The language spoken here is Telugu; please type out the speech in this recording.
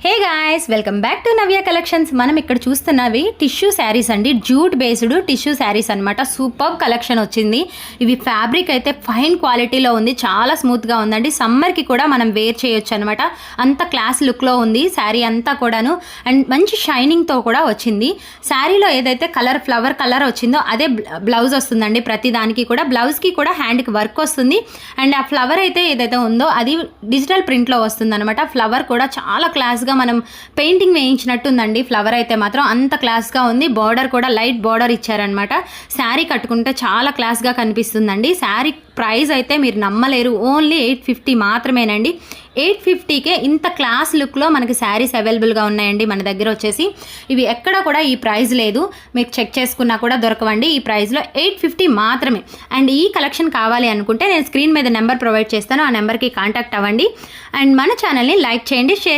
Hey guys, welcome back to Navya collections. మనం ఇక్కడ చూస్తున్నవి టిష్యూ శారీస్ అండి. జూట్ బేస్డ్ టిష్యూ శారీస్ అనమాట. సూపర్ కలెక్షన్ వచ్చింది. ఇవి ఫ్యాబ్రిక్ అయితే ఫైన్ క్వాలిటీలో ఉంది, చాలా స్మూత్గా ఉందండి. సమ్మర్కి కూడా మనం వేర్ చేయొచ్చు అనమాట. అంత క్లాస్ లుక్లో ఉంది శారీ అంతా కూడాను. అండ్ మంచి షైనింగ్తో కూడా వచ్చింది. శారీలో ఏదైతే కలర్ ఫ్లవర్ కలర్ వచ్చిందో అదే బ్లౌజ్ వస్తుందండి. ప్రతి దానికి కూడా బ్లౌజ్కి కూడా హ్యాండ్కి వర్క్ వస్తుంది. అండ్ ఆ ఫ్లవర్ అయితే ఏదైతే ఉందో అది డిజిటల్ ప్రింట్లో వస్తుంది అనమాట. ఫ్లవర్ కూడా చాలా క్లాస్గా మనం పెయింటింగ్ వేయించినట్టుందండి. ఫ్లవర్ అయితే మాత్రం అంత క్లాస్గా ఉంది. బార్డర్ కూడా లైట్ బార్డర్ ఇచ్చారనమాట. శారీ కట్టుకుంటే చాలా క్లాస్గా కనిపిస్తుందండి. శారీ ప్రైస్ అయితే మీరు నమ్మలేరు, ఓన్లీ 850 మాత్రమేనండి. 850కే ఇంత క్లాస్ లుక్లో మనకి శారీస్ అవైలబుల్గా ఉన్నాయండి మన దగ్గర వచ్చేసి. ఇవి ఎక్కడ కూడా ఈ ప్రైస్ లేదు, మీకు చెక్ చేసుకున్నా కూడా దొరకవండి. ఈ ప్రైస్లో 850 మాత్రమే. అండ్ ఈ కలెక్షన్ కావాలి అనుకుంటే నేను స్క్రీన్ మీద నెంబర్ ప్రొవైడ్ చేస్తాను, ఆ నెంబర్కి కాంటాక్ట్ అవ్వండి. అండ్ మన ఛానల్ని లైక్ చేయండి, షేర్